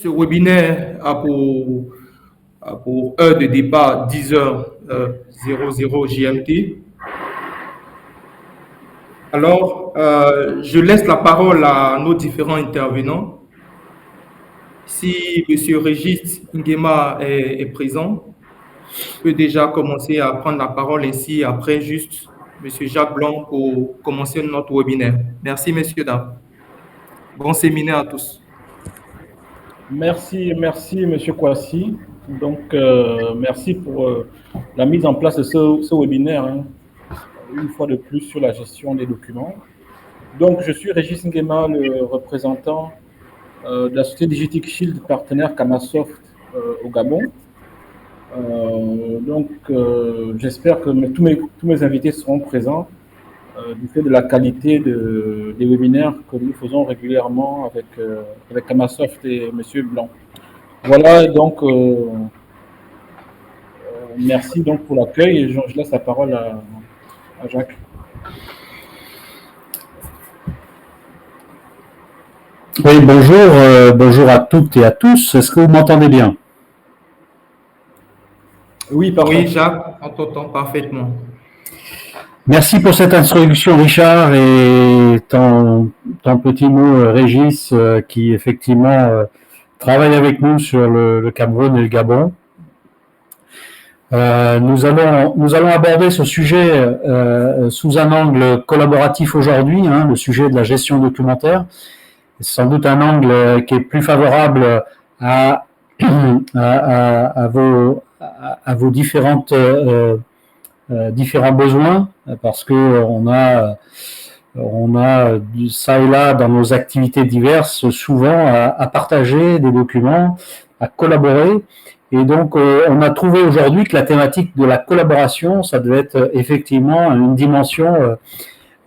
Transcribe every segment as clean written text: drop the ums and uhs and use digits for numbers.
Ce webinaire a pour heure de départ 10h00 GMT. Alors, je laisse la parole à nos différents intervenants. Si M. Régis Nguema est présent, je peux déjà commencer à prendre la parole ainsi après juste M. Jacques Blanc pour commencer notre webinaire. Merci, messieurs, dames. Bon séminaire à tous. Merci, Monsieur Kouassi. Donc, merci pour la mise en place de ce webinaire, hein, une fois de plus sur la gestion des documents. Donc, je suis Régis Nguema, le représentant de la société Digitic Shield, partenaire Kamasoft au Gabon. J'espère que tous mes invités seront présents du fait de la qualité des webinaires que nous faisons régulièrement avec Kamasoft et M. Blanc. Voilà, donc, merci donc pour l'accueil et je laisse la parole à Jacques. Oui, bonjour à toutes et à tous. Est-ce que vous m'entendez bien? Oui, parfait. Oui, Jacques, on t'entend parfaitement. Merci pour cette introduction, Richard, et ton petit mot, Régis, qui effectivement travaille avec nous sur le Cameroun et le Gabon. Nous allons aborder ce sujet sous un angle collaboratif aujourd'hui, hein, le sujet de la gestion documentaire. C'est sans doute un angle qui est plus favorable à vos différents besoins, parce que on a ça et là dans nos activités diverses souvent à partager des documents, à collaborer. Et donc, on a trouvé aujourd'hui que la thématique de la collaboration, ça devait être effectivement une dimension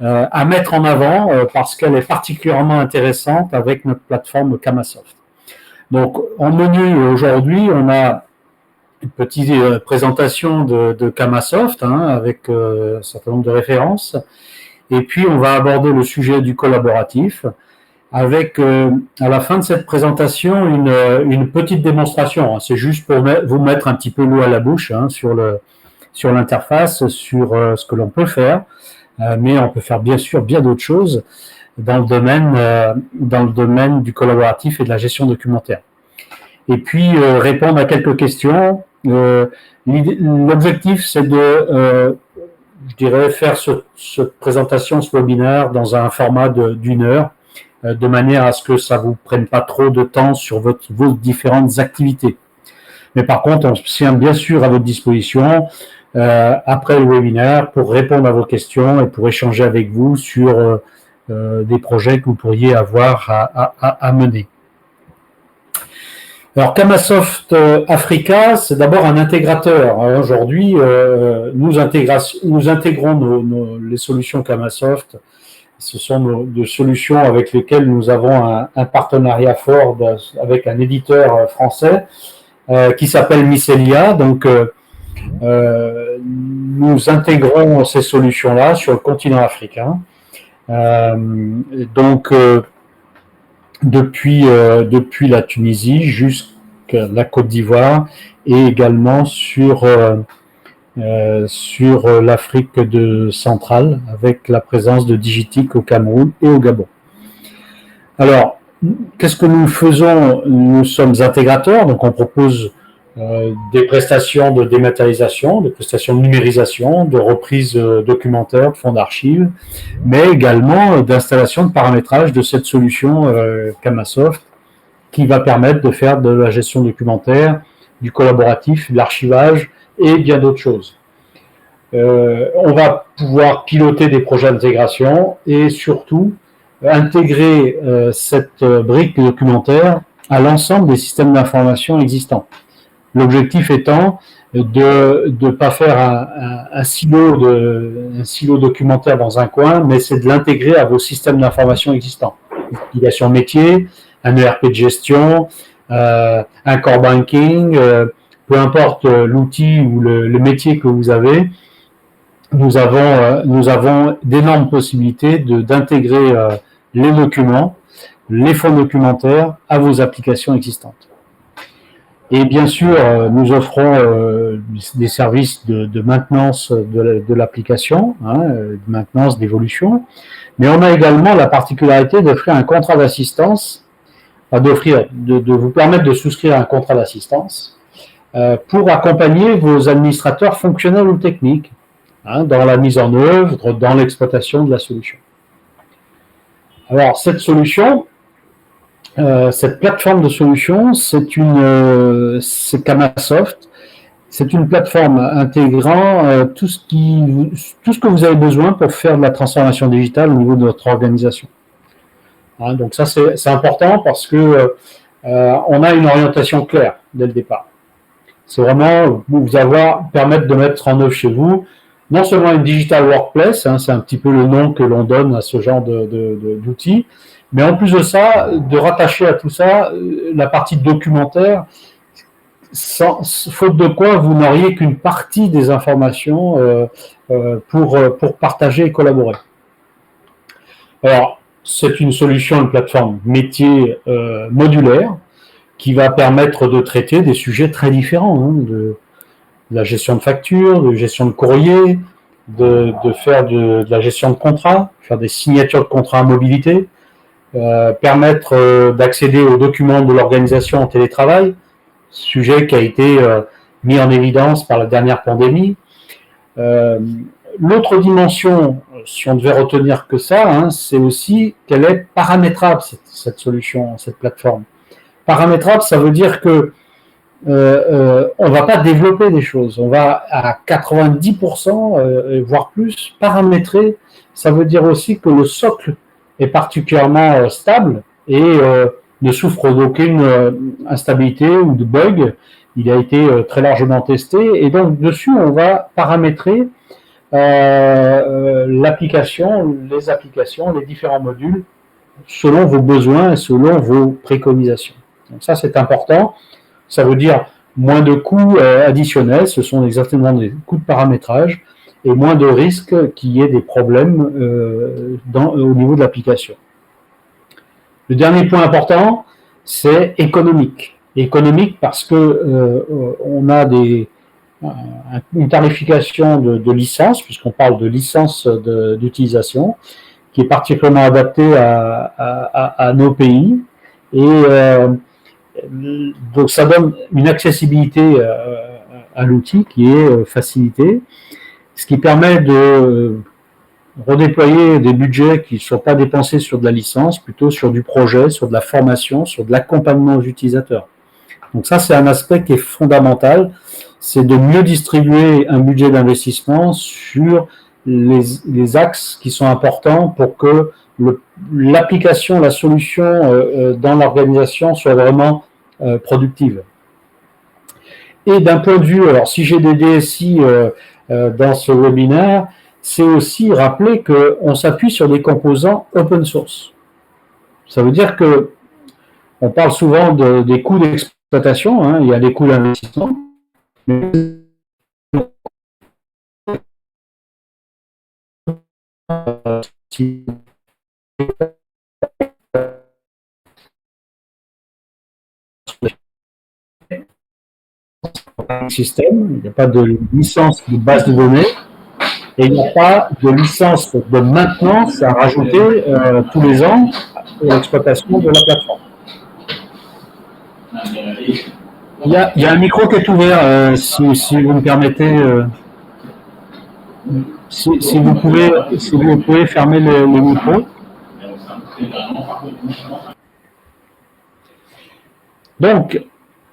à mettre en avant parce qu'elle est particulièrement intéressante avec notre plateforme Kamasoft. Donc, en menu aujourd'hui, on a une petite présentation de Kamasoft hein, avec un certain nombre de références. Et puis, on va aborder le sujet du collaboratif avec, à la fin de cette présentation, une petite démonstration. C'est juste pour vous mettre un petit peu l'eau à la bouche hein, sur l'interface, sur ce que l'on peut faire. Mais on peut faire bien sûr bien d'autres choses dans le domaine du collaboratif et de la gestion documentaire. Et puis répondre à quelques questions. L'objectif, c'est de, je dirais, faire cette présentation, ce webinaire dans un format d'une heure, de manière à ce que ça vous prenne pas trop de temps sur vos différentes activités. Mais par contre, on se tient bien sûr à votre disposition après le webinaire pour répondre à vos questions et pour échanger avec vous sur des projets que vous pourriez avoir à mener. Alors, Kamasoft Africa, c'est d'abord un intégrateur. Aujourd'hui, nous intégrons les solutions Kamasoft. Ce sont des solutions avec lesquelles nous avons un partenariat fort avec un éditeur français qui s'appelle Mycelia. Donc, nous intégrons ces solutions-là sur le continent africain. Depuis la Tunisie jusqu'à la Côte d'Ivoire et également sur l'Afrique centrale avec la présence de Digitic au Cameroun et au Gabon. Alors, qu'est-ce que nous faisons? Nous sommes intégrateurs, donc on propose des prestations de dématérialisation, des prestations de numérisation, de reprise documentaire, de fonds d'archives, mais également d'installation de paramétrage de cette solution Kamasoft qui va permettre de faire de la gestion documentaire, du collaboratif, de l'archivage et bien d'autres choses. On va pouvoir piloter des projets d'intégration et surtout intégrer cette brique documentaire à l'ensemble des systèmes d'information existants. L'objectif étant de ne pas faire un silo documentaire dans un coin, mais c'est de l'intégrer à vos systèmes d'information existants. Une application métier, un ERP de gestion, un core banking, peu importe l'outil ou le métier que vous avez, nous avons d'énormes possibilités d'intégrer les documents les fonds documentaires à vos applications existantes. Et bien sûr, nous offrons des services de maintenance de l'application, de maintenance, d'évolution, mais on a également la particularité d'offrir un contrat d'assistance, de vous permettre de souscrire un contrat d'assistance pour accompagner vos administrateurs fonctionnels ou techniques dans la mise en œuvre, dans l'exploitation de la solution. Alors, cette solution, cette plateforme de solution, c'est Kamasoft. C'est une plateforme intégrant tout ce que vous avez besoin pour faire de la transformation digitale au niveau de votre organisation. Donc ça, c'est important parce que on a une orientation claire dès le départ. C'est vraiment permettre de mettre en œuvre chez vous non seulement une digital workplace, c'est un petit peu le nom que l'on donne à ce genre d'outils, mais en plus de ça, de rattacher à tout ça la partie documentaire, faute de quoi vous n'auriez qu'une partie des informations pour partager et collaborer. Alors, c'est une solution, une plateforme métier modulaire qui va permettre de traiter des sujets très différents, de la gestion de factures, de gestion de courrier, de faire de la gestion de contrats, faire des signatures de contrats à mobilité, permettre d'accéder aux documents de l'organisation en télétravail, sujet qui a été mis en évidence par la dernière pandémie. L'autre dimension, si on devait retenir que ça, c'est aussi qu'elle est paramétrable, cette solution, cette plateforme. Paramétrable, ça veut dire que on va pas développer des choses, on va à 90%, voire plus, paramétrer. Ça veut dire aussi que le socle est particulièrement stable et ne souffre d'aucune instabilité ou de bug. Il a été très largement testé et donc dessus on va paramétrer l'application, les différents modules selon vos besoins et selon vos préconisations. Donc ça c'est important. Ça veut dire moins de coûts additionnels, ce sont exactement des coûts de paramétrage et moins de risques qu'il y ait des problèmes au niveau de l'application. Le dernier point important, c'est économique. Économique parce que on a une tarification de licence, puisqu'on parle de licence d'utilisation, qui est particulièrement adaptée à nos pays. Et donc ça donne une accessibilité à l'outil qui est facilitée, ce qui permet de redéployer des budgets qui ne sont pas dépensés sur de la licence, plutôt sur du projet, sur de la formation, sur de l'accompagnement aux utilisateurs. Donc ça, c'est un aspect qui est fondamental, c'est de mieux distribuer un budget d'investissement sur les axes qui sont importants pour que l'application, la solution dans l'organisation soit vraiment productive. Et d'un point de vue, alors si j'ai des DSI dans ce webinaire, c'est aussi rappeler qu'on s'appuie sur des composants open source. Ça veut dire que on parle souvent des coûts d'exploitation, il y a les coûts d'investissement, mais système, il n'y a pas de licence de base de données et il n'y a pas de licence de maintenance à rajouter tous les ans pour l'exploitation de la plateforme. Il y a un micro qui est ouvert, si vous me permettez, si vous pouvez fermer le micro. Donc,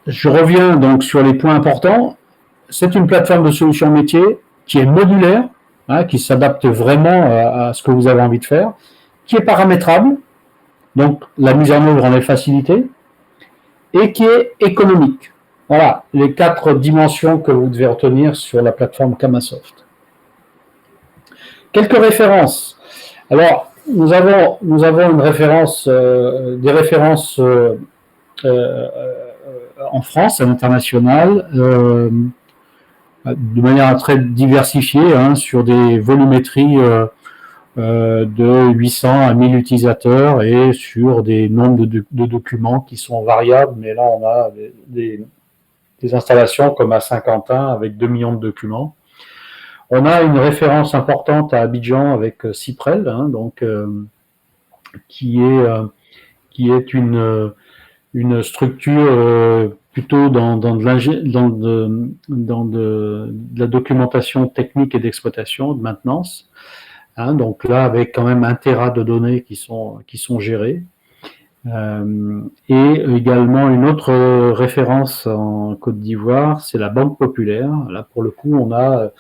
je reviens donc sur les points importants. C'est une plateforme de solutions métiers qui est modulaire, qui s'adapte vraiment à ce que vous avez envie de faire, qui est paramétrable, donc la mise en œuvre en est facilitée, et qui est économique. Voilà les 4 dimensions que vous devez retenir sur la plateforme Kamasoft. Quelques références. Alors, nous avons une référence, des références en France, à l'international, de manière très diversifiée, sur des volumétries de 800 à 1000 utilisateurs et sur des nombres de documents qui sont variables. Mais là, on a des installations comme à Saint-Quentin avec 2 millions de documents. On a une référence importante à Abidjan avec Cyprel, hein, donc, qui est une structure plutôt dans de la documentation technique et d'exploitation, de maintenance. Hein, donc là, avec quand même 1 téra de données qui sont gérées. Et également une autre référence en Côte d'Ivoire, c'est la Banque Populaire. Là, pour le coup, on a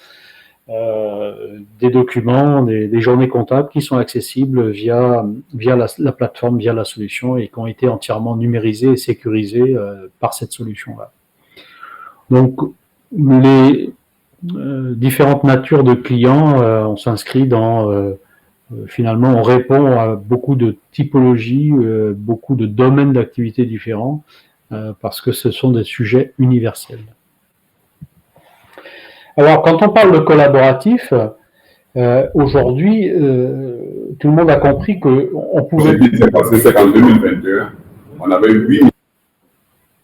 des documents, des journées comptables qui sont accessibles via la plateforme, via la solution et qui ont été entièrement numérisés et sécurisés par cette solution-là. Donc, les différentes natures de clients, on s'inscrit dans... finalement, on répond à beaucoup de typologies, beaucoup de domaines d'activité différents, parce que ce sont des sujets universels. Alors, quand on parle de collaboratif, aujourd'hui, tout le monde a compris qu'on pouvait... C'est qu'en 2021, on avait 8...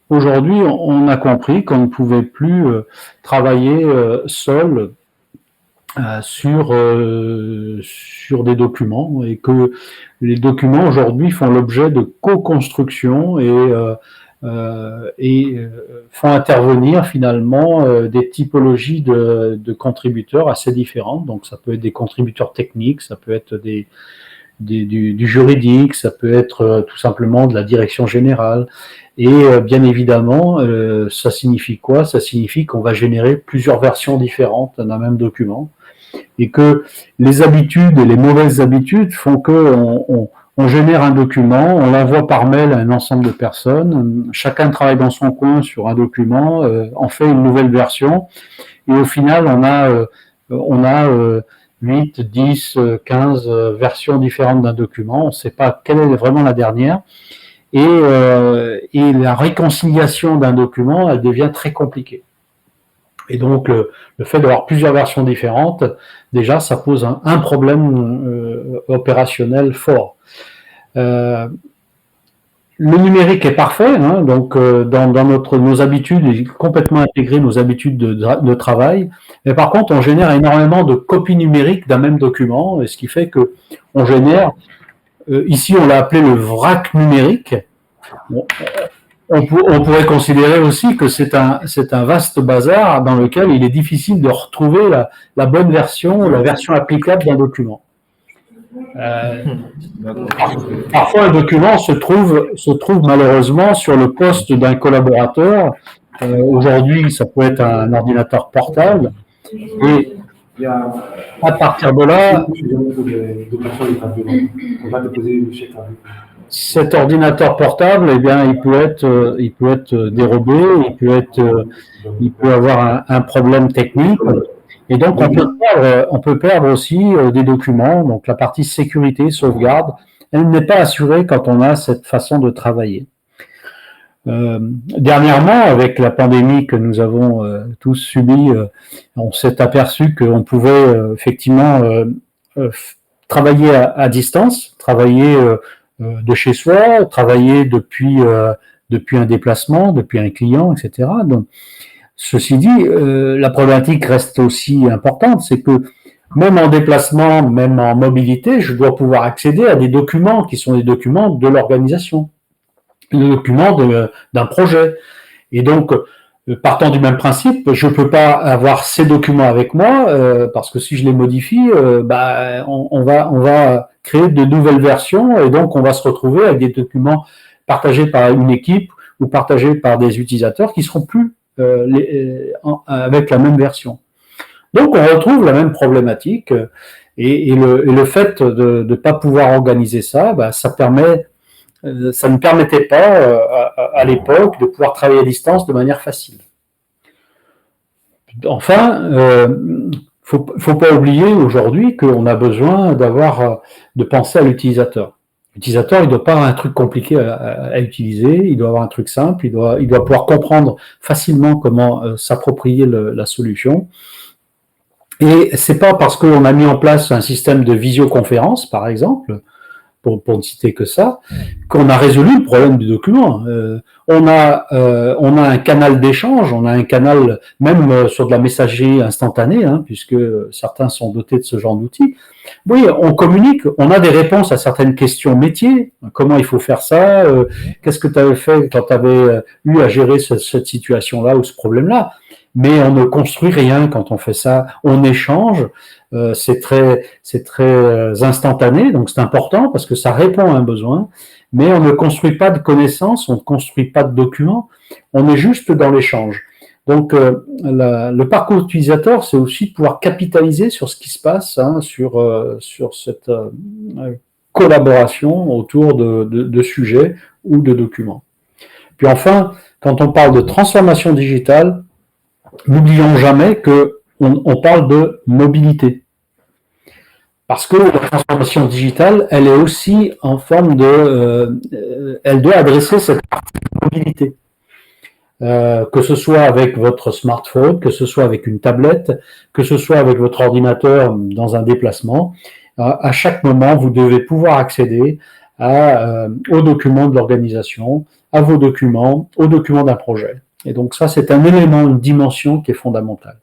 Aujourd'hui, on a compris qu'on ne pouvait plus travailler seul sur des documents et que les documents aujourd'hui font l'objet de co-construction et font intervenir finalement des typologies de contributeurs assez différentes. Donc ça peut être des contributeurs techniques, ça peut être du juridique, ça peut être tout simplement de la direction générale. Et bien évidemment, ça signifie quoi? Ça signifie qu'on va générer plusieurs versions différentes d'un même document et que les habitudes et les mauvaises habitudes font qu'on génère un document, on l'envoie par mail à un ensemble de personnes, chacun travaille dans son coin sur un document, en fait une nouvelle version, et au final on a 8, 10, 15 versions différentes d'un document, on ne sait pas quelle est vraiment la dernière, et la réconciliation d'un document, elle devient très compliquée. Et donc, le fait d'avoir plusieurs versions différentes, déjà, ça pose un problème opérationnel fort. Le numérique est parfait, hein, donc dans nos habitudes, il est complètement intégré nos habitudes de travail. Mais par contre, on génère énormément de copies numériques d'un même document, et ce qui fait que on génère, ici on l'a appelé le vrac numérique. Bon, on pourrait considérer aussi que c'est un vaste bazar dans lequel il est difficile de retrouver la bonne version, la version applicable d'un document. Parfois, un document se trouve malheureusement sur le poste d'un collaborateur. Aujourd'hui, ça peut être un ordinateur portable. Et à partir de là, cet ordinateur portable, eh bien, il peut être dérobé, il peut avoir un problème technique, et donc on peut perdre aussi des documents. Donc la partie sécurité, sauvegarde, elle n'est pas assurée quand on a cette façon de travailler. Dernièrement, avec la pandémie que nous avons tous subie, on s'est aperçu qu'on pouvait effectivement travailler à distance, travailler de chez soi, travailler depuis un déplacement, depuis un client, etc. Donc, ceci dit, la problématique reste aussi importante, c'est que même en déplacement, même en mobilité, je dois pouvoir accéder à des documents qui sont des documents de l'organisation, des documents d'un projet. Et donc, partant du même principe, je ne peux pas avoir ces documents avec moi parce que si je les modifie, on va créer de nouvelles versions et donc on va se retrouver avec des documents partagés par une équipe ou partagés par des utilisateurs qui seront plus avec la même version. Donc on retrouve la même problématique et le fait de ne pas pouvoir organiser ça, ça ne permettait pas à l'époque de pouvoir travailler à distance de manière facile. Enfin, faut pas oublier aujourd'hui qu'on a besoin de penser à l'utilisateur. L'utilisateur, il doit pas avoir un truc compliqué à utiliser, il doit avoir un truc simple, il doit pouvoir comprendre facilement comment s'approprier la solution. Et c'est pas parce qu'on a mis en place un système de visioconférence, par exemple, pour ne citer que ça, qu'on a résolu le problème du document. On a un canal d'échange, on a un canal même sur de la messagerie instantanée, hein, puisque certains sont dotés de ce genre d'outils. Oui, on communique, on a des réponses à certaines questions métiers. Comment il faut faire ça, qu'est-ce que tu avais fait quand tu avais eu à gérer cette situation-là ou ce problème-là. Mais on ne construit rien quand on fait ça. On échange, c'est très instantané, donc c'est important parce que ça répond à un besoin. Mais on ne construit pas de connaissances, on ne construit pas de documents. On est juste dans l'échange. Donc, le parcours utilisateur, c'est aussi de pouvoir capitaliser sur ce qui se passe, hein, sur cette collaboration autour de sujets ou de documents. Puis enfin, quand on parle de transformation digitale, n'oublions jamais qu'on parle de mobilité. Parce que la transformation digitale, elle est aussi en forme elle doit adresser cette partie de mobilité. Que ce soit avec votre smartphone, que ce soit avec une tablette, que ce soit avec votre ordinateur dans un déplacement, à chaque moment, vous devez pouvoir accéder aux documents de l'organisation, à vos documents, aux documents d'un projet. Et donc ça, c'est un élément, une dimension qui est fondamentale.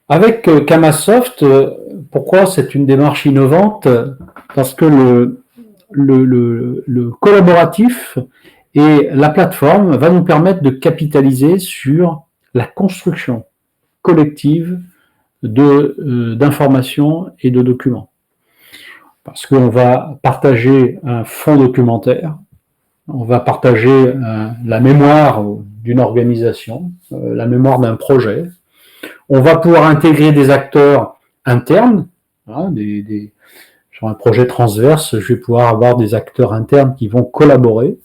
Avec Kamasoft, pourquoi c'est une démarche innovante? Parce que le collaboratif et la plateforme va nous permettre de capitaliser sur la construction collective d'informations et de documents. Parce qu'on va partager un fond documentaire, on va partager la mémoire d'une organisation, la mémoire d'un projet. On va pouvoir intégrer des acteurs internes, hein, sur un projet transverse, je vais pouvoir avoir des acteurs internes qui vont collaborer,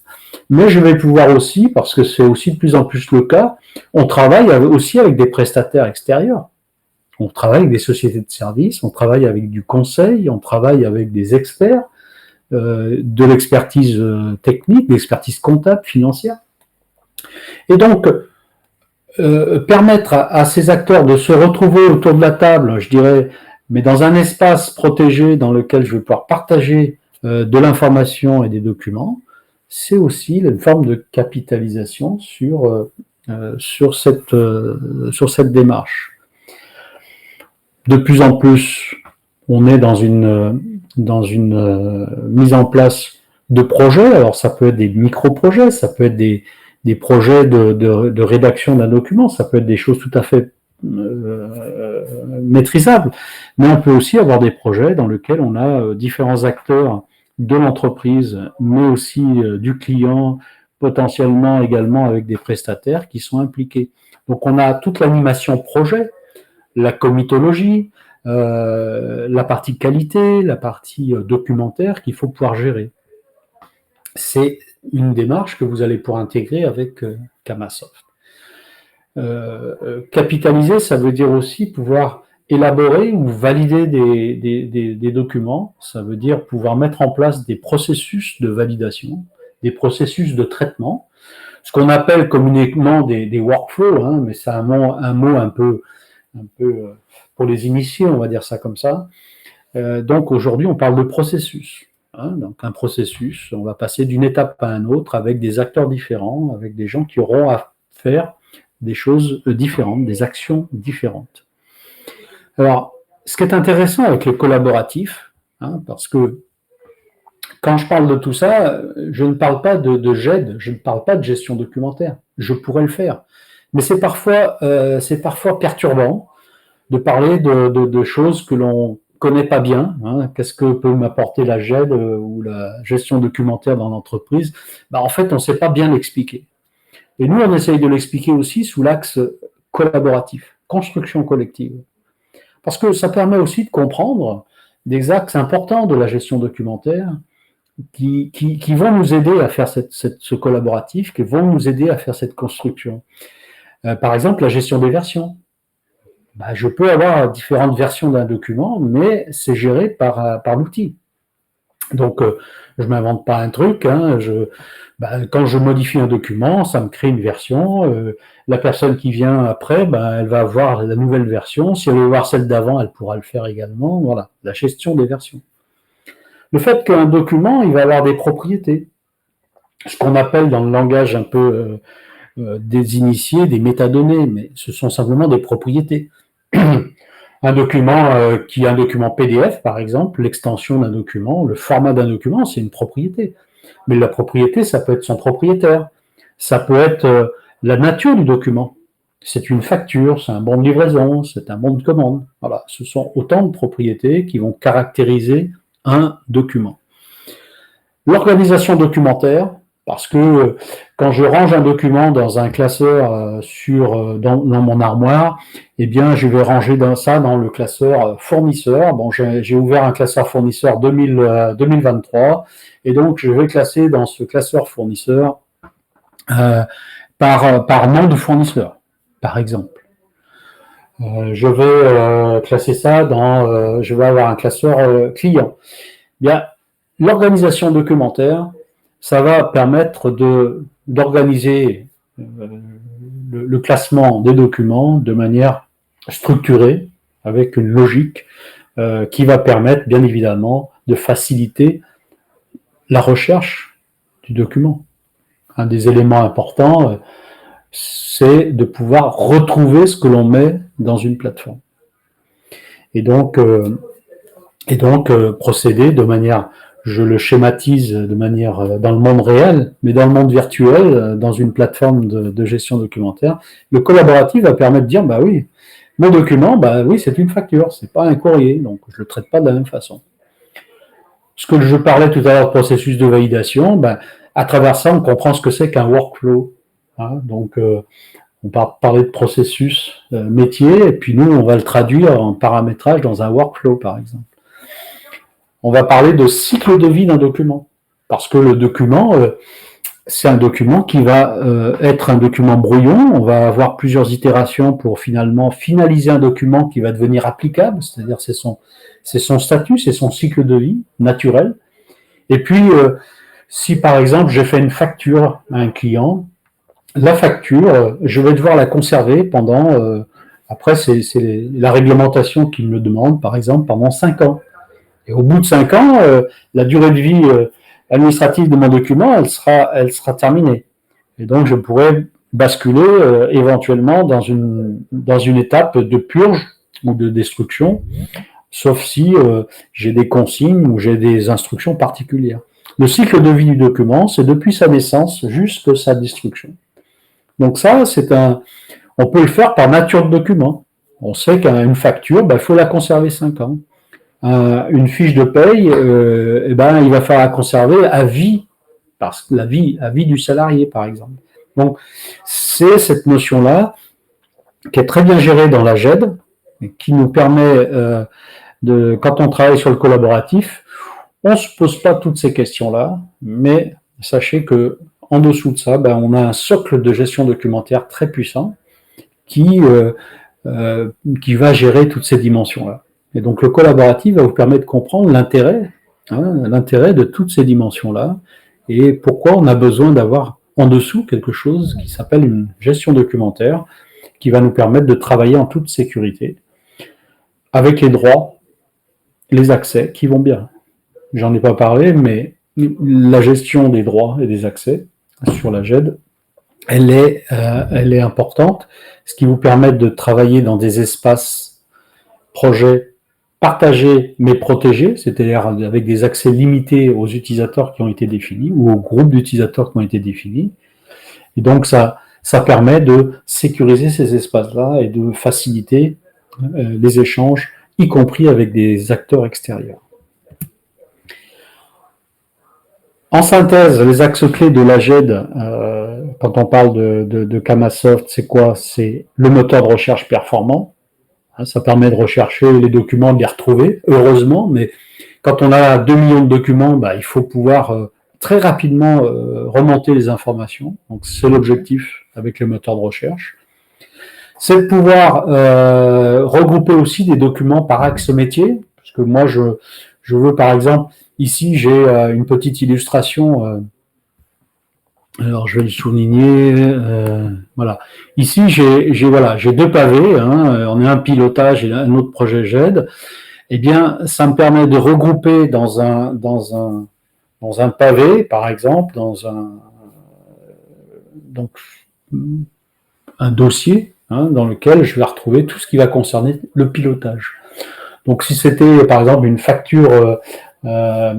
mais je vais pouvoir aussi, parce que c'est aussi de plus en plus le cas, on travaille aussi avec des prestataires extérieurs. On travaille avec des sociétés de services, on travaille avec du conseil, on travaille avec des experts, de l'expertise technique, de l'expertise comptable, financière. Et donc, permettre à ces acteurs de se retrouver autour de la table, je dirais, mais dans un espace protégé dans lequel je vais pouvoir partager de l'information et des documents, c'est aussi une forme de capitalisation sur cette démarche. De plus en plus, on est dans une mise en place de projets. Alors ça peut être des micro-projets, ça peut être des projets de rédaction d'un document, ça peut être des choses tout à fait maîtrisables, mais on peut aussi avoir des projets dans lesquels on a différents acteurs de l'entreprise, mais aussi du client, potentiellement également avec des prestataires qui sont impliqués. Donc on a toute l'animation projet, la comitologie, la partie qualité, la partie documentaire qu'il faut pouvoir gérer. C'est une démarche que vous allez pouvoir intégrer avec Kamasoft. Capitaliser, ça veut dire aussi pouvoir élaborer ou valider des documents, ça veut dire pouvoir mettre en place des processus de validation, des processus de traitement, ce qu'on appelle communément des workflows, hein, mais c'est un mot un peu pour les initiés, on va dire ça comme ça. Donc aujourd'hui, on parle de processus. Hein, donc un processus, on va passer d'une étape à une autre avec des acteurs différents, avec des gens qui auront à faire des choses différentes, des actions différentes. Alors, ce qui est intéressant avec le collaboratif, hein, parce que quand je parle de tout ça, je ne parle pas de GED, je ne parle pas de gestion documentaire. Je pourrais le faire. Mais c'est parfois perturbant de parler de choses que l'on connaît pas bien. Hein. Qu'est-ce que peut m'apporter la GED ou la gestion documentaire dans l'entreprise? En fait, on ne sait pas bien l'expliquer. Et nous, on essaye de l'expliquer aussi sous l'axe collaboratif, construction collective. Parce que ça permet aussi de comprendre des axes importants de la gestion documentaire qui vont nous aider à faire ce collaboratif, qui vont nous aider à faire cette construction. Par exemple, la gestion des versions. Je peux avoir différentes versions d'un document, mais c'est géré par l'outil. Donc, je ne m'invente pas un truc. Hein, quand je modifie un document, ça me crée une version. La personne qui vient après, elle va voir la nouvelle version. Si elle veut voir celle d'avant, elle pourra le faire également. Voilà, la gestion des versions. Le fait qu'un document, il va avoir des propriétés, ce qu'on appelle dans le langage un peu des initiés, des métadonnées, mais ce sont simplement des propriétés. Un document qui est un document PDF, par exemple, l'extension d'un document, le format d'un document, c'est une propriété. Mais la propriété, ça peut être son propriétaire. Ça peut être la nature du document. C'est une facture, c'est un bon de livraison, c'est un bon de commande. Voilà, ce sont autant de propriétés qui vont caractériser un document. L'organisation documentaire, parce que quand je range un document dans un classeur dans mon armoire, eh bien, je vais ranger ça dans le classeur fournisseur. Bon, j'ai ouvert un classeur fournisseur 2023, et donc je vais classer dans ce classeur fournisseur par nom de fournisseur, par exemple. Je vais classer ça je vais avoir un classeur client. Bien, l'organisation documentaire, ça va permettre d'organiser le classement des documents de manière structurée, avec une logique qui va permettre, bien évidemment, de faciliter la recherche du document. Un des éléments importants, c'est de pouvoir retrouver ce que l'on met dans une plateforme. Et donc procéder de manière, je le schématise de manière dans le monde réel, mais dans le monde virtuel, dans une plateforme de gestion documentaire, le collaboratif va permettre de dire, oui, mon document, oui, c'est une facture, c'est pas un courrier, donc je le traite pas de la même façon. Ce que je parlais tout à l'heure de processus de validation, à travers ça, on comprend ce que c'est qu'un workflow. Hein, donc, on va parler de processus métier, et puis nous, on va le traduire en paramétrage dans un workflow, par exemple. On va parler de cycle de vie d'un document, parce que le document, c'est un document qui va être un document brouillon. On va avoir plusieurs itérations pour finalement finaliser un document qui va devenir applicable, c'est-à-dire c'est son statut, c'est son cycle de vie naturel. Et puis, si par exemple j'ai fait une facture à un client, la facture, je vais devoir la conserver pendant, après c'est la réglementation qui me le demande, par exemple, pendant 5 ans. Et au bout de 5 ans, la durée de vie administrative de mon document, elle sera terminée. Et donc, je pourrais basculer éventuellement dans une étape de purge ou de destruction, sauf si j'ai des consignes ou j'ai des instructions particulières. Le cycle de vie du document, c'est depuis sa naissance jusqu'à sa destruction. Donc ça, on peut le faire par nature de document. On sait qu'une facture, il faut la conserver 5 ans. Une fiche de paye, il va falloir la conserver à vie, parce que à vie du salarié, par exemple. Donc, c'est cette notion-là qui est très bien gérée dans la GED, et qui nous permet, quand on travaille sur le collaboratif, on ne se pose pas toutes ces questions-là, mais sachez que en dessous de ça, on a un socle de gestion documentaire très puissant qui va gérer toutes ces dimensions-là. Et donc, le collaboratif va vous permettre de comprendre l'intérêt de toutes ces dimensions-là et pourquoi on a besoin d'avoir en dessous quelque chose qui s'appelle une gestion documentaire qui va nous permettre de travailler en toute sécurité avec les droits, les accès qui vont bien. J'en ai pas parlé, mais la gestion des droits et des accès sur la GED, elle est importante, ce qui vous permet de travailler dans des espaces projets partagés mais protégés, c'est-à-dire avec des accès limités aux utilisateurs qui ont été définis ou aux groupes d'utilisateurs qui ont été définis. Et donc, ça permet de sécuriser ces espaces-là et de faciliter les échanges, y compris avec des acteurs extérieurs. En synthèse, les axes clés de la GED, quand on parle de Kamasoft, c'est quoi? C'est le moteur de recherche performant. Ça permet de rechercher les documents, de les retrouver, heureusement, mais quand on a 2 millions de documents, il faut pouvoir très rapidement remonter les informations. Donc, c'est l'objectif avec le moteur de recherche. C'est de pouvoir regrouper aussi des documents par axe métier, parce que moi, je veux, par exemple, Ici, j'ai une petite illustration. Alors, je vais le souligner. Voilà. Ici, j'ai deux pavés. Hein, on a un pilotage et un autre projet GED. Eh bien, ça me permet de regrouper dans un pavé, par exemple, donc, un dossier dans lequel je vais retrouver tout ce qui va concerner le pilotage. Donc, si c'était, par exemple, une facture à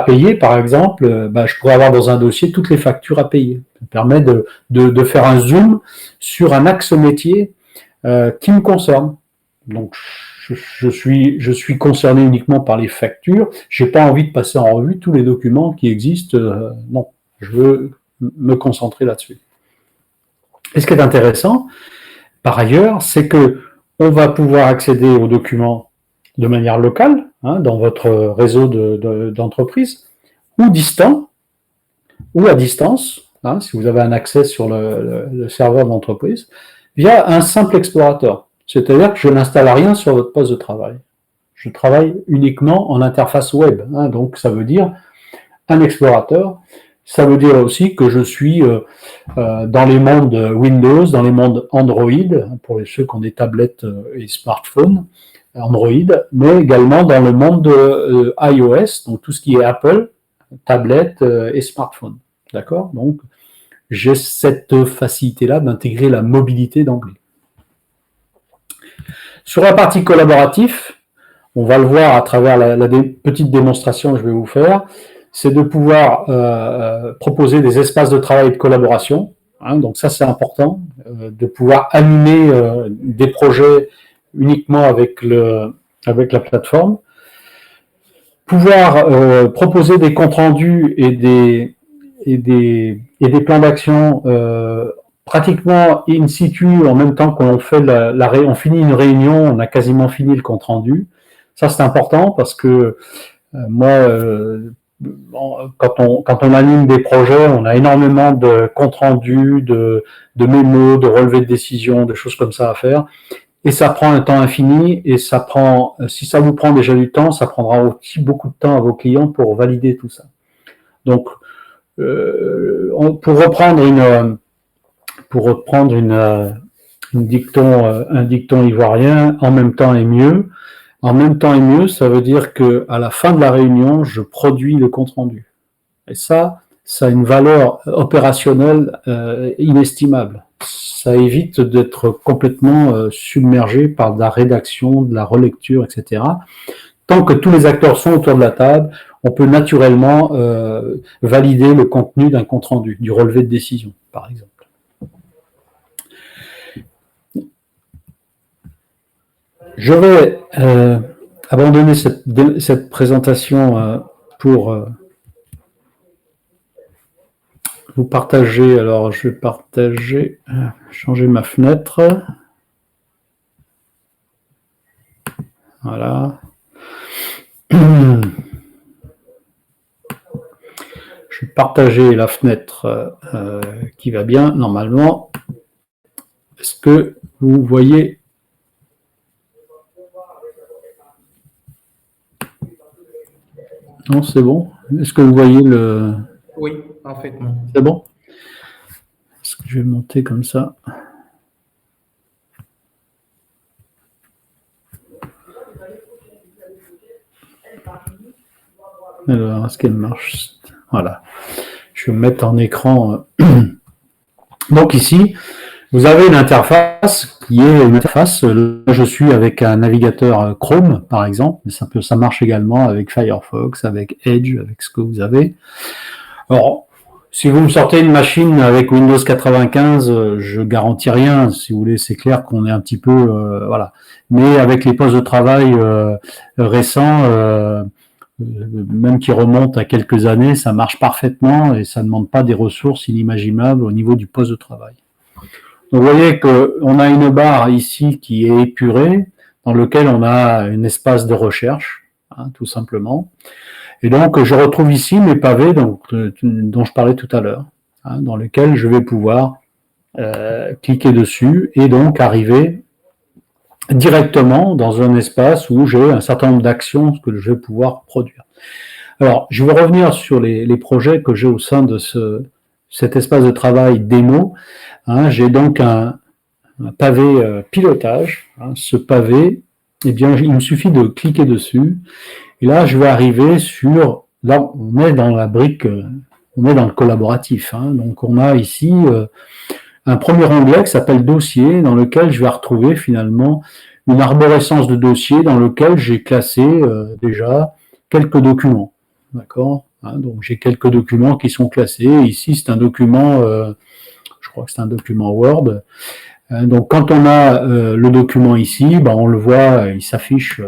payer, par exemple, je pourrais avoir dans un dossier toutes les factures à payer. Ça me permet de faire un zoom sur un axe métier qui me concerne. Donc, je suis concerné uniquement par les factures. Je n'ai pas envie de passer en revue tous les documents qui existent. Non, je veux me concentrer là-dessus. Et ce qui est intéressant, par ailleurs, c'est que on va pouvoir accéder aux documents de manière locale, dans votre réseau d'entreprise, ou distant, ou à distance, si vous avez un accès sur le serveur de l'entreprise, via un simple explorateur. C'est-à-dire que je n'installe rien sur votre poste de travail. Je travaille uniquement en interface web. Donc, ça veut dire un explorateur. Ça veut dire aussi que je suis dans les mondes Windows, dans les mondes Android, pour ceux qui ont des tablettes et smartphones, Android, mais également dans le monde de iOS, donc tout ce qui est Apple, tablette et smartphone. D'accord? Donc, j'ai cette facilité-là d'intégrer la mobilité d'anglais. Sur la partie collaboratif, on va le voir à travers la petite démonstration que je vais vous faire, c'est de pouvoir proposer des espaces de travail et de collaboration. Donc ça, c'est important, de pouvoir animer des projets uniquement avec la plateforme. Pouvoir proposer des comptes rendus et des plans d'action pratiquement in situ, en même temps qu'on fait on finit une réunion, on a quasiment fini le compte rendu. Ça, c'est important parce que moi, quand on anime des projets, on a énormément de comptes rendus, de mémos, de relevés de décision, de choses comme ça à faire. Et ça prend un temps infini et ça prend, si ça vous prend déjà du temps, ça prendra aussi beaucoup de temps à vos clients pour valider tout ça. Donc, pour reprendre un dicton ivoirien, en même temps est mieux. En même temps et mieux, ça veut dire que à la fin de la réunion, je produis le compte rendu. Et ça a une valeur opérationnelle inestimable. Ça évite d'être complètement submergé par de la rédaction, de la relecture, etc. Tant que tous les acteurs sont autour de la table, on peut naturellement valider le contenu d'un compte rendu, du relevé de décision, par exemple. Je vais abandonner cette présentation pour vous partager. Alors, je vais partager, changer ma fenêtre. Voilà. Je vais partager la fenêtre qui va bien, normalement. Est-ce que vous voyez ? Non, c'est bon. Est-ce que vous voyez le... Oui, parfaitement. C'est bon? Est-ce que je vais monter comme ça? Alors, est-ce qu'elle marche? Voilà. Je vais me mettre en écran. Donc ici, vous avez une interface qui est une interface. Là, je suis avec un navigateur Chrome, par exemple, mais ça marche également avec Firefox, avec Edge, avec ce que vous avez. Alors, si vous me sortez une machine avec Windows 95, je garantis rien. Si vous voulez, c'est clair qu'on est un petit peu, voilà. Mais avec les postes de travail récents, même qui remontent à quelques années, ça marche parfaitement et ça ne demande pas des ressources inimaginables au niveau du poste de travail. Donc, vous voyez qu'on a une barre ici qui est épurée, dans lequel on a un espace de recherche, tout simplement. Et donc, je retrouve ici mes pavés dont je parlais tout à l'heure, dans lesquels je vais pouvoir cliquer dessus et donc arriver directement dans un espace où j'ai un certain nombre d'actions que je vais pouvoir produire. Alors, je vais revenir sur les projets que j'ai au sein de cet espace de travail démo. Hein, j'ai donc un pavé pilotage. Hein, ce pavé, eh bien, il me suffit de cliquer dessus. Et là, je vais arriver sur... Là, on est dans la brique, on est dans le collaboratif. Hein, donc, on a ici un premier onglet qui s'appelle Dossier, dans lequel je vais retrouver finalement une arborescence de dossiers dans lequel j'ai classé déjà quelques documents. D'accord, hein, donc j'ai quelques documents qui sont classés. Ici, c'est un document, je crois que c'est un document Word. Donc, quand on a le document ici, ben, on le voit, il s'affiche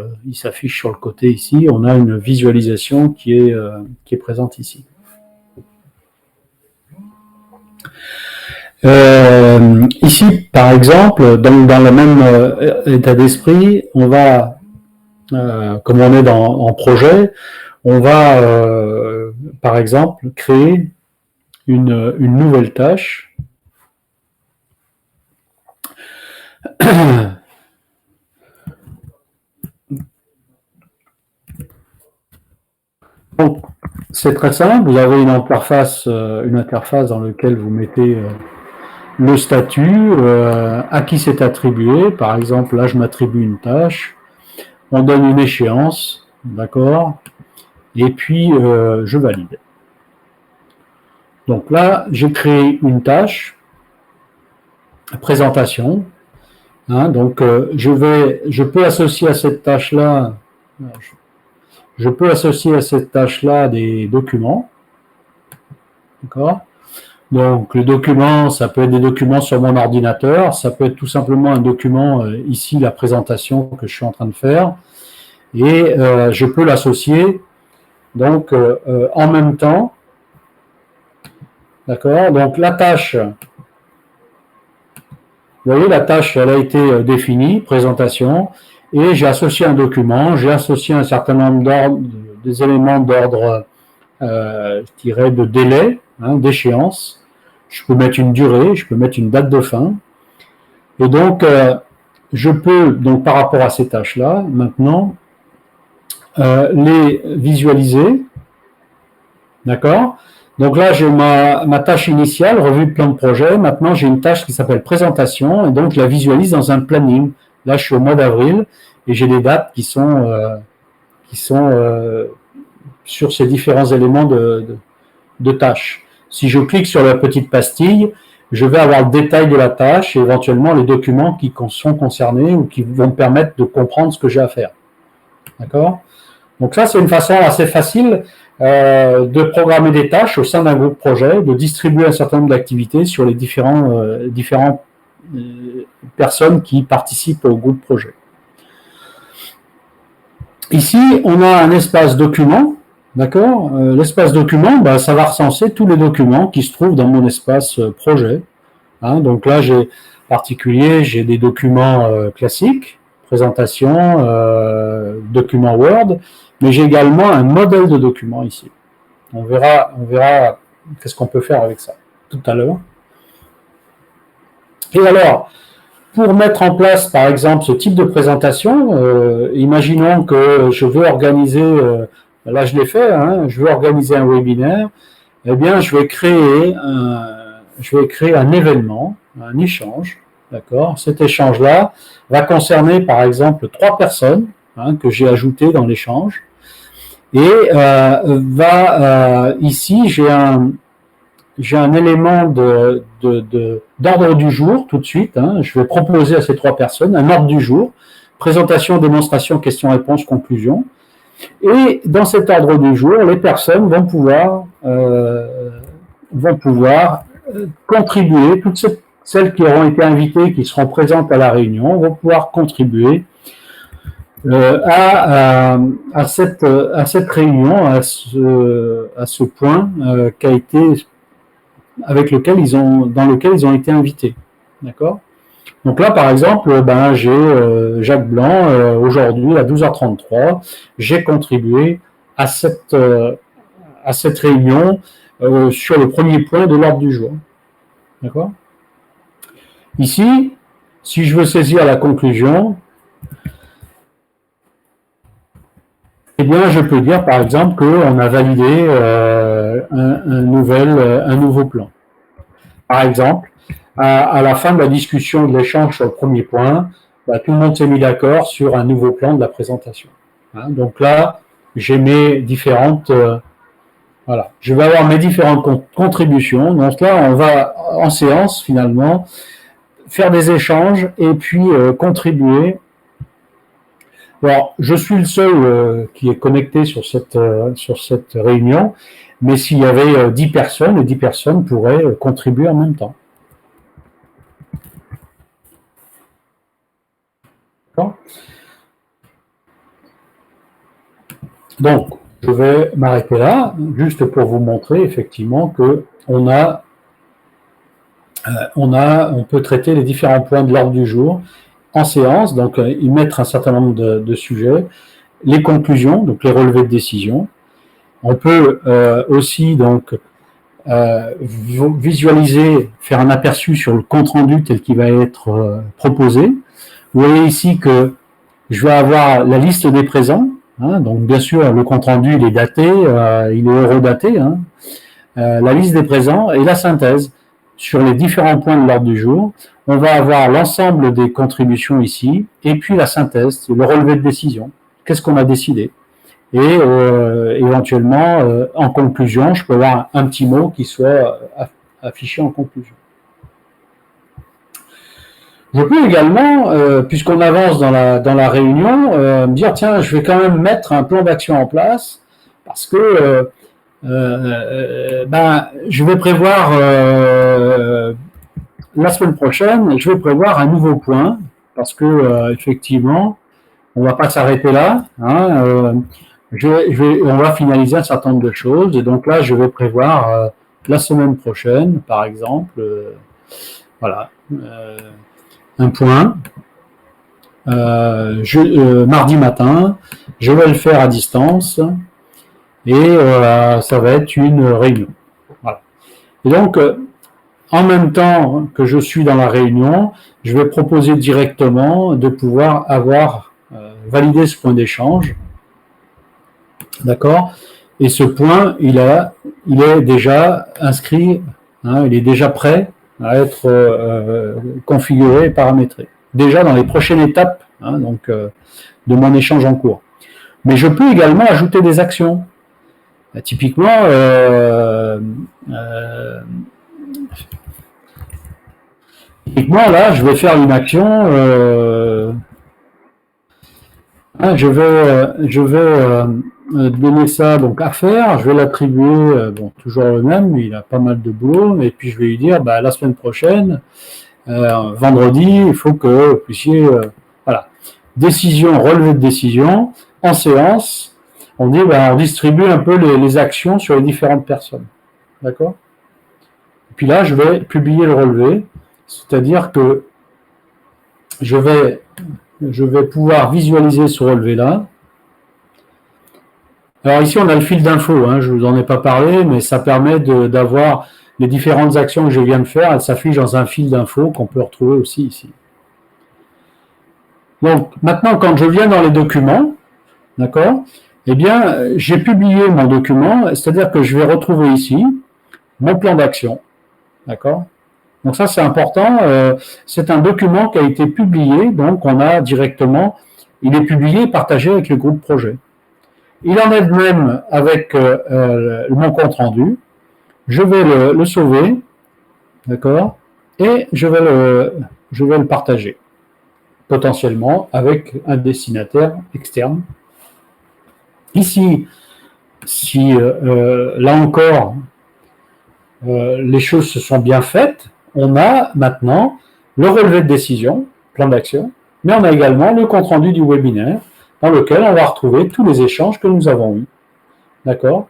sur le côté ici. On a une visualisation qui est présente ici. Ici, par exemple, dans le même état d'esprit, on va, comme on est en projet, on va, par exemple, créer une nouvelle tâche. Donc, c'est très simple. Vous avez une interface dans laquelle vous mettez le statut, à qui c'est attribué. Par exemple, là, je m'attribue une tâche. On donne une échéance, d'accord, et puis je valide. Donc là, j'ai créé une tâche, présentation. Hein, donc je peux associer à cette tâche-là, des documents, d'accord. Donc le document, ça peut être des documents sur mon ordinateur, ça peut être tout simplement un document, ici la présentation que je suis en train de faire, et je peux l'associer donc en même temps, d'accord. Donc la tâche, vous voyez, la tâche, elle a été définie, présentation, et j'ai associé un document, j'ai associé un certain nombre des éléments d'ordre, je dirais, de délai, hein, d'échéance. Je peux mettre une durée, je peux mettre une date de fin. Et donc, je peux, donc par rapport à ces tâches-là, maintenant, les visualiser. D'accord ? Donc là, j'ai ma tâche initiale, revue de plan de projet. Maintenant, j'ai une tâche qui s'appelle présentation, et donc je la visualise dans un planning. Là, je suis au mois d'avril, et j'ai des dates qui sont sur ces différents éléments de tâches. Si je clique sur la petite pastille, je vais avoir le détail de la tâche et éventuellement les documents qui sont concernés ou qui vont me permettre de comprendre ce que j'ai à faire. D'accord ? Donc ça, c'est une façon assez facile de programmer des tâches au sein d'un groupe projet, de distribuer un certain nombre d'activités sur les différentes personnes qui participent au groupe projet. Ici, on a un espace document, d'accord. L'espace document, bah, ça va recenser tous les documents qui se trouvent dans mon espace projet. Hein, donc là, j'ai des documents classiques, présentation, documents Word, mais j'ai également un modèle de document ici. On verra qu'est-ce qu'on peut faire avec ça tout à l'heure. Et alors, pour mettre en place, par exemple, ce type de présentation, imaginons que je veux organiser, là je l'ai fait, hein, je veux organiser un webinaire, eh bien, je vais créer un événement, un échange, d'accord. Cet échange-là va concerner, par exemple, 3 personnes hein, que j'ai ajoutées dans l'échange. Et ici, j'ai un élément d'ordre du jour tout de suite. Hein. Je vais proposer à ces 3 personnes un ordre du jour, présentation, démonstration, question-réponse, conclusion. Et dans cet ordre du jour, les personnes vont pouvoir contribuer, toutes celles qui auront été invitées, qui seront présentes à la réunion, vont pouvoir contribuer à cette réunion, à ce point dans lequel ils ont été invités. D'accord ? Donc là, par exemple, j'ai Jacques Blanc, aujourd'hui à 12h33, j'ai contribué à cette réunion sur le premier point de l'ordre du jour. D'accord ? Ici, si je veux saisir la conclusion, eh bien, je peux dire, par exemple, qu'on a validé un nouveau plan. Par exemple, à la fin de la discussion de l'échange sur le premier point, bah, tout le monde s'est mis d'accord sur un nouveau plan de la présentation. Hein, donc là, j'ai mes différentes... voilà, je vais avoir mes différentes contributions. Donc là, on va en séance, finalement, faire des échanges et puis contribuer. Alors, je suis le seul qui est connecté sur cette réunion, mais s'il y avait 10 personnes, les 10 personnes pourraient contribuer en même temps. D'accord ? Donc, je vais m'arrêter là, juste pour vous montrer effectivement que on peut traiter les différents points de l'ordre du jour en séance, donc y mettre un certain nombre de sujets, les conclusions, donc les relevés de décision. On peut aussi donc visualiser, faire un aperçu sur le compte-rendu tel qu'il va être proposé. Vous voyez ici que je vais avoir la liste des présents. Hein, donc bien sûr, le compte-rendu il est daté, il est eurodaté. Hein, la liste des présents et la synthèse sur les différents points de l'ordre du jour. On va avoir l'ensemble des contributions ici, et puis la synthèse, le relevé de décision. Qu'est-ce qu'on a décidé? Et éventuellement, en conclusion, je peux avoir un petit mot qui soit affiché en conclusion. Je peux également, puisqu'on avance dans la réunion, me dire, tiens, je vais quand même mettre un plan d'action en place, parce que je vais prévoir la semaine prochaine, je vais prévoir un nouveau point, parce que effectivement, on va pas s'arrêter là. Hein, on va finaliser un certain nombre de choses, et donc là, je vais prévoir la semaine prochaine, par exemple, voilà, un point. Mardi matin, je vais le faire à distance, et ça va être une réunion. Voilà. Et donc, en même temps que je suis dans la réunion, je vais proposer directement de pouvoir avoir validé ce point d'échange. D'accord? Et ce point, il est déjà inscrit, hein, il est déjà prêt à être configuré et paramétré. Déjà dans les prochaines étapes, hein, donc, de mon échange en cours. Mais je peux également ajouter des actions. Typiquement, là, je vais faire une action. Je vais donner ça donc à faire. Je vais l'attribuer, toujours le même. Il a pas mal de boulot. Et puis je vais lui dire, la semaine prochaine, vendredi, il faut que vous puissiez, voilà, décision, relevé de décision en séance. On dit, on distribue un peu les actions sur les différentes personnes. D'accord? Et puis là, je vais publier le relevé, c'est-à-dire que je vais pouvoir visualiser ce relevé-là. Alors ici, on a le fil d'info, hein, je ne vous en ai pas parlé, mais ça permet d'avoir les différentes actions que je viens de faire, elles s'affichent dans un fil d'info qu'on peut retrouver aussi ici. Donc maintenant, quand je viens dans les documents, d'accord, eh bien, j'ai publié mon document, c'est-à-dire que je vais retrouver ici mon plan d'action. D'accord? Donc ça, c'est important. C'est un document qui a été publié, donc on a directement, il est publié et partagé avec le groupe projet. Il en est de même avec mon compte rendu. Je vais le sauver, d'accord? Et je vais le partager, potentiellement avec un destinataire externe. Ici, si là encore, les choses se sont bien faites, on a maintenant le relevé de décision, plan d'action, mais on a également le compte-rendu du webinaire dans lequel on va retrouver tous les échanges que nous avons eus. D'accord?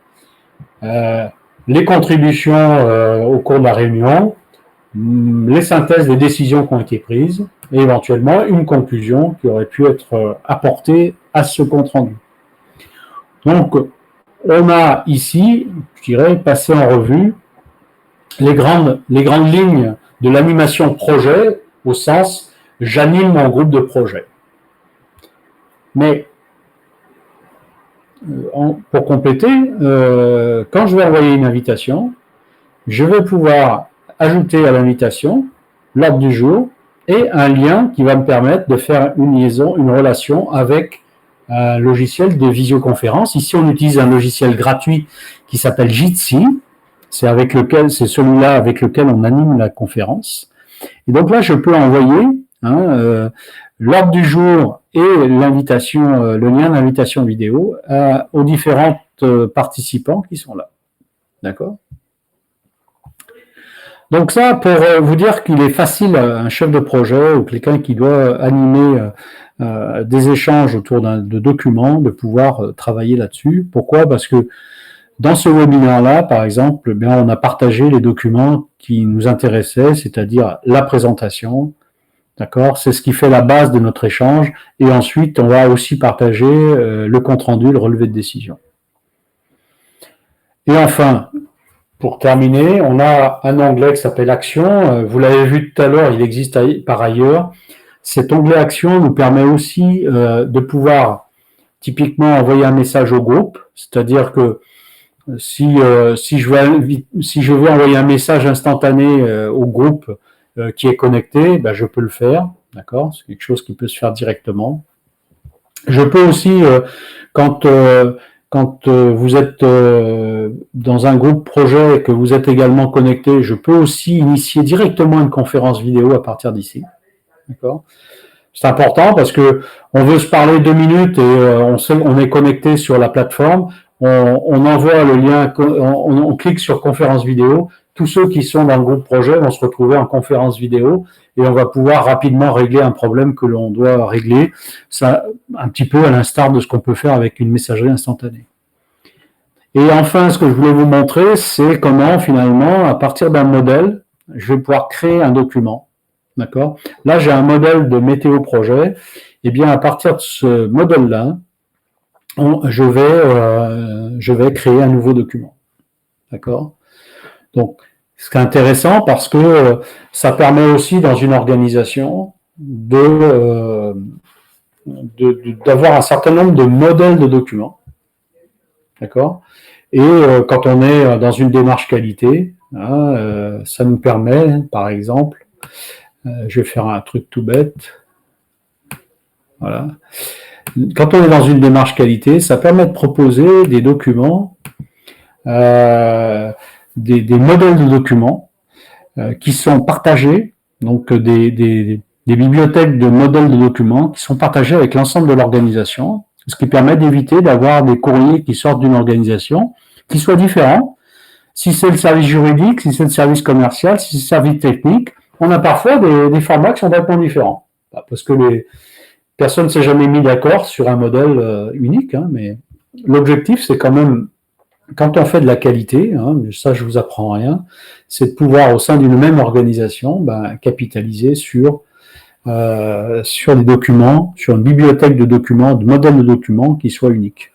Les contributions au cours de la réunion, les synthèses des décisions qui ont été prises, et éventuellement une conclusion qui aurait pu être apportée à ce compte-rendu. Donc, on a ici, je dirais, passé en revue les grandes lignes de l'animation projet au sens j'anime mon groupe de projet. Mais pour compléter, quand je vais envoyer une invitation, je vais pouvoir ajouter à l'invitation l'ordre du jour et un lien qui va me permettre de faire une liaison, une relation avec un logiciel de visioconférence. Ici, on utilise un logiciel gratuit qui s'appelle Jitsi. C'est celui-là avec lequel on anime la conférence. Et donc là, je peux envoyer l'ordre du jour et l'invitation, le lien d'invitation vidéo aux différents participants qui sont là. D'accord ? Donc ça, pour vous dire qu'il est facile, un chef de projet ou quelqu'un qui doit animer des échanges autour de documents, de pouvoir travailler là-dessus. Pourquoi ? Parce que dans ce webinaire-là, par exemple, on a partagé les documents qui nous intéressaient, c'est-à-dire la présentation, d'accord ? C'est ce qui fait la base de notre échange. Et ensuite, on va aussi partager le compte-rendu, le relevé de décision. Et enfin, pour terminer, on a un onglet qui s'appelle Action. Vous l'avez vu tout à l'heure, il existe par ailleurs. Cet onglet Action nous permet aussi de pouvoir typiquement envoyer un message au groupe, c'est-à-dire que si je veux envoyer un message instantané au groupe qui est connecté, je peux le faire, d'accord ? C'est quelque chose qui peut se faire directement. Je peux aussi, quand vous êtes dans un groupe projet et que vous êtes également connecté, je peux aussi initier directement une conférence vidéo à partir d'ici, d'accord ? C'est important parce que on veut se parler 2 minutes et on est connecté sur la plateforme. On envoie le lien, on clique sur conférence vidéo. Tous ceux qui sont dans le groupe projet vont se retrouver en conférence vidéo et on va pouvoir rapidement régler un problème que l'on doit régler. Ça, un petit peu à l'instar de ce qu'on peut faire avec une messagerie instantanée. Et enfin, ce que je voulais vous montrer, c'est comment finalement, à partir d'un modèle, je vais pouvoir créer un document. D'accord ? Là, j'ai un modèle de météo projet. Et bien, à partir de ce modèle-là, je vais créer un nouveau document. D'accord ? Donc, c'est intéressant parce que ça permet aussi dans une organisation d'avoir un certain nombre de modèles de documents. D'accord ? Et quand on est dans une démarche qualité, ça nous permet, par exemple, je vais faire un truc tout bête. Voilà. Quand on est dans une démarche qualité, ça permet de proposer des documents, des modèles de documents qui sont partagés, donc des bibliothèques de modèles de documents qui sont partagés avec l'ensemble de l'organisation, ce qui permet d'éviter d'avoir des courriers qui sortent d'une organisation qui soient différents. Si c'est le service juridique, si c'est le service commercial, si c'est le service technique, on a parfois des formats qui sont complètement différents. Parce que personne ne s'est jamais mis d'accord sur un modèle unique, mais l'objectif, c'est quand même, quand on fait de la qualité, mais ça je vous apprends rien, c'est de pouvoir au sein d'une même organisation capitaliser sur des documents, sur une bibliothèque de documents, de modèles de documents qui soient uniques.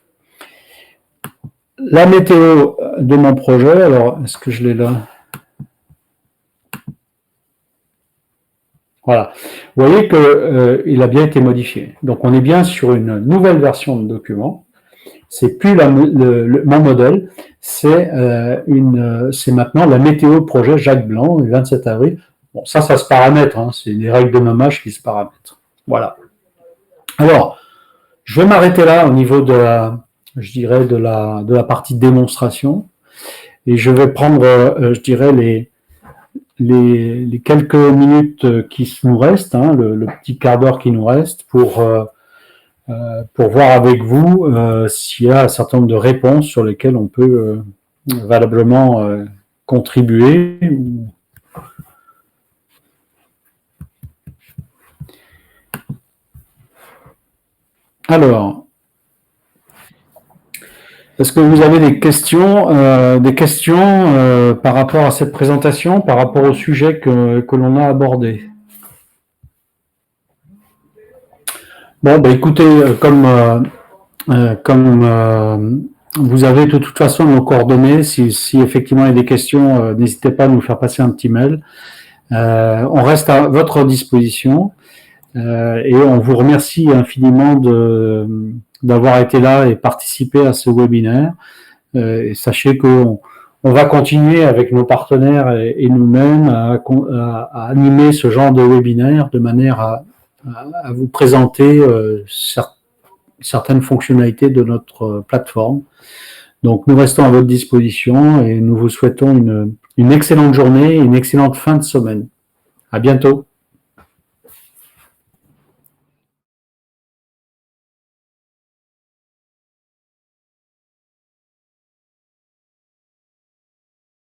La météo de mon projet, alors est-ce que je l'ai là ? Voilà. Vous voyez qu'il a bien été modifié. Donc, on est bien sur une nouvelle version de document. C'est plus mon modèle, c'est maintenant la météo projet Jacques Blanc, le 27 avril. Bon, ça se paramètre, c'est des règles de nommage qui se paramètrent. Voilà. Alors, je vais m'arrêter là au niveau de la partie démonstration. Et je vais prendre, les quelques minutes qui nous restent, le petit quart d'heure qui nous reste pour voir avec vous s'il y a un certain nombre de réponses sur lesquelles on peut valablement contribuer. Alors, est-ce que vous avez des questions par rapport à cette présentation, par rapport au sujet que l'on a abordé? Bon, écoutez, comme vous avez de toute façon nos coordonnées, si effectivement il y a des questions, n'hésitez pas à nous faire passer un petit mail. On reste à votre disposition et on vous remercie infiniment d'avoir été là et participé à ce webinaire. Et sachez qu'on va continuer avec nos partenaires et nous-mêmes à animer ce genre de webinaire de manière à vous présenter certaines fonctionnalités de notre plateforme. Donc, nous restons à votre disposition et nous vous souhaitons une excellente journée et une excellente fin de semaine. À bientôt.